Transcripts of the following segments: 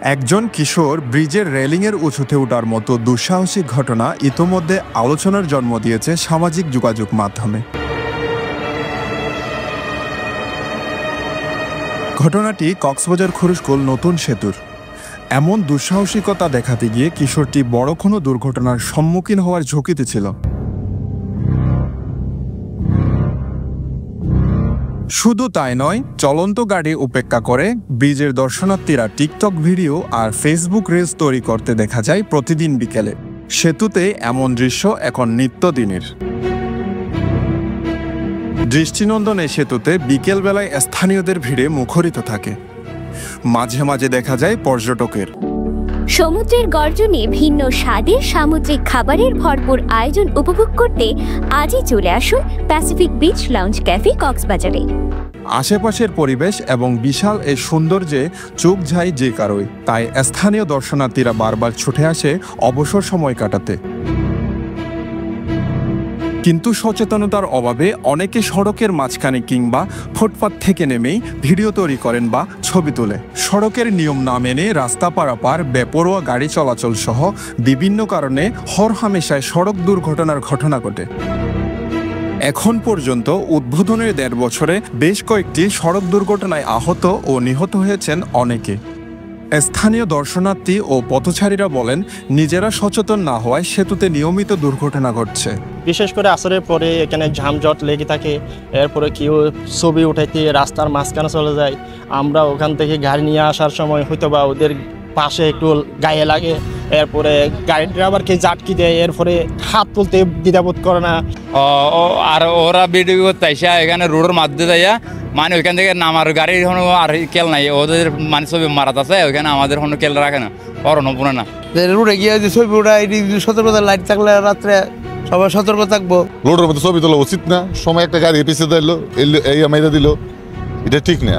একজন কিশোর ব্রিজের রেলিংয়ের উঁচুতে ওঠার মতো দুঃসাহসিক ঘটনা ইতোমধ্যে আলোচনার জন্ম দিয়েছে সামাজিক যোগাযোগ মাধ্যমে। ঘটনাটি কক্সবাজার খরুশকুল নতুন সেতুর। এমন দুঃসাহসিকতা দেখাতে গিয়ে কিশোরটি বড় কোনো দুর্ঘটনার সম্মুখীন হওয়ার ঝুঁকিতে ছিল। শুধু তাই নয়, চলন্ত গাড়ি উপেক্ষা করে ব্রিজের দর্শনার্থীরা টিকটক ভিডিও আর ফেসবুক রিলস তৈরি করতে দেখা যায় প্রতিদিন বিকেলে। সেতুতে এমন দৃশ্য এখন নিত্যদিনের। দৃষ্টিনন্দন এই সেতুতে বিকেলবেলায় স্থানীয়দের ভিড়ে মুখরিত থাকে। মাঝে মাঝে দেখা যায় পর্যটকের। সমুদ্রের গর্জনে ভিন্ন স্বাদের সামুদ্রিক খাবারের ভরপুর আয়োজন উপভোগ করতে আজই চলে আসুন প্যাসিফিক বিচ লাউঞ্জ ক্যাফে কক্সবাজারে। আশেপাশের পরিবেশ এবং বিশাল এই সৌন্দর্যে চোখ যায় যে কারোই, তাই স্থানীয় দর্শনার্থীরা বারবার ছুটে আসে অবসর সময় কাটাতে। কিন্তু সচেতনতার অভাবে অনেকে সড়কের মাঝখানে কিংবা ফুটপাত থেকে নেমেই ভিডিও তৈরি করেন বা ছবি তোলে। সড়কের নিয়ম না মেনে রাস্তা পারাপার, বেপরোয়া গাড়ি চলাচল সহ বিভিন্ন কারণে হরহামেশায় সড়ক দুর্ঘটনার ঘটনা ঘটে। এখন পর্যন্ত উদ্বোধনের ১.৫ বছরে বেশ কয়েকটি সড়ক দুর্ঘটনায় আহত ও নিহত হয়েছেন অনেকে। স্থানীয় দর্শনার্থী ও পথচারীরা বলেন, নিজেরা সচেতন না হওয়ায় সেতুতে নিয়মিত দুর্ঘটনা ঘটছে। বিশেষ করে আসরের পরে এখানে ঝামজট লেগে থাকে। এরপরে কেউ ছবি উঠাইতে রাস্তার মাঝখানে চলে যায়। আমরা ওখান থেকে গাড়ি নিয়ে আসার সময় হয়তো বা ওদের পাশে একটু গায়ে লাগে। এরপরে গাড়ির ড্রাইভারকে জাটকি দেয়, এরপরে হাত তুলতে দ্বিধাবোধ করে না। আর ওরা ভিডিও করতে আসা এখানে রোডের মাধ্যমে যাইয়া মানে ওইখান থেকে নামার গাড়ির কোনো আর কেল নাই, ওদের মানে ছবি মারাত আছে ওইখানে, আমাদের কোনো কেল রাখে না, অরণ্যপুরে না। রোডে গিয়ে যে ছবি উঠায় সতর্কতা লাইট থাকলে রাত্রে সবাই সতর্ক থাকবো। রোডের মধ্যে ছবি তোলা উচিত না। সময় একটা গাড়ি পিছিয়ে দিল, এই মাইরা দিল, এটা ঠিক না।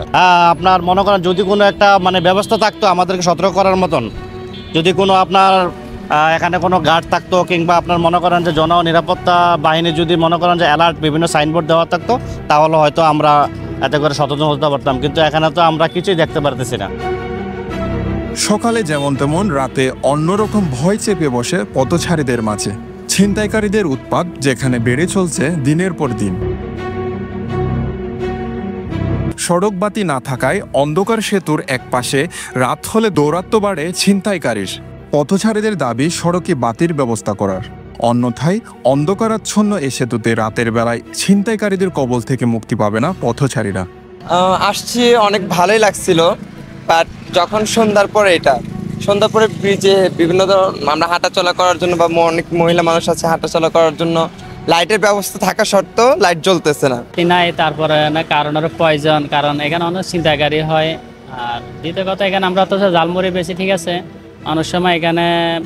আপনার মনে করেন যদি কোনো একটা মানে ব্যবস্থা থাকতো আমাদেরকে সতর্ক করার মতন, যদি কোনো আপনার এখানে কোনো গার্ড থাকতো কিংবা আপনার মনে করেন যে জননিরাপত্তা বাহিনী যদি মনে করেন যে অ্যালার্ট বিভিন্ন সাইনবোর্ড দেওয়া থাকতো, তাহলে হয়তো আমরা এতে করে সচেতন হতে পারতাম। কিন্তু এখানে তো আমরা কিছুই দেখতে পারতেছি না। সকালে যেমন তেমন রাতে অন্যরকম ভয় চেপে বসে পথচারীদের মাঝে। ছিনতাইকারীদের উৎপাত যেখানে বেড়ে চলছে দিনের পর দিন। সড়ক বাতি না থাকায় অন্ধকার সেতুর একপাশে রাত হলে দৌরাত্ম্য বাড়ে ছিনতাইকারীর। পথচারীদের দাবি সড়কে বাতির ব্যবস্থা করার, অন্যথায় অন্ধকারাচ্ছন্ন এই সেতুতে রাতের বেলায় ছিনতাইকারীদের কবল থেকে মুক্তি পাবে না পথচারীরা। আসছি অনেক ভালোই লাগছিল, বাট যখন সন্ধ্যার পরে ব্রিজে বিভিন্ন আমরা হাঁটাচলা করার জন্য বা অনেক মহিলা মানুষ আছে হাঁটাচলা করার জন্য, লাইটের ব্যবস্থা থাকা সত্ত্বেও লাইট জ্বলতেছে না। নাই, তারপরে না কারণ প্রয়োজন, কারণ এখানে অনেক ছিনতাইকারী হয়। আর দ্বিতীয় কথা, এখানে আমরা তো জালমুড়ি বেশি, ঠিক আছে, অনেক সময় এখানে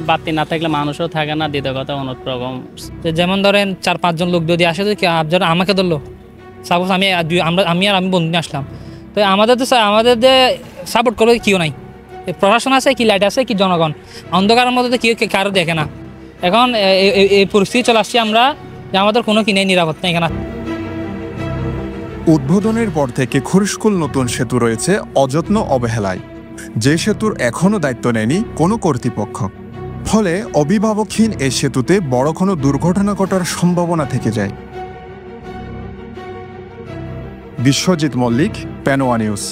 বাতি না থাকলে মানুষও থাকে না। দ্বিতীয় কথা অনেক রকম, যেমন ধরেন ৪-৫ জন লোক যদি আসে, ধরো আমাকে ধরলো, সাপোজ আমি বন্ধু নিয়ে আসলাম, তো আমাদের সাপোর্ট করবে কেউ নাই। প্রশাসন আছে কি, লাইট আছে কি, জনগণ অন্ধকারের মধ্যে কেউ কারো দেখে না। এখন এই পরিস্থিতি চলে আসছি আমরা যে আমাদের কোনো কি নেই, নিরাপত্তা এখানে। উদ্বোধনের পর থেকে খরুশকুল নতুন সেতু রয়েছে অযত্ন অবহেলায়, যে সেতুর এখনও দায়িত্ব নেয়নি কোনো কর্তৃপক্ষ। ফলে অভিভাবকহীন এই সেতুতে বড় কোনো দুর্ঘটনা ঘটার সম্ভাবনা থেকে যায়। বিশ্বজিৎ মল্লিক, পেনোয়া নিউজ।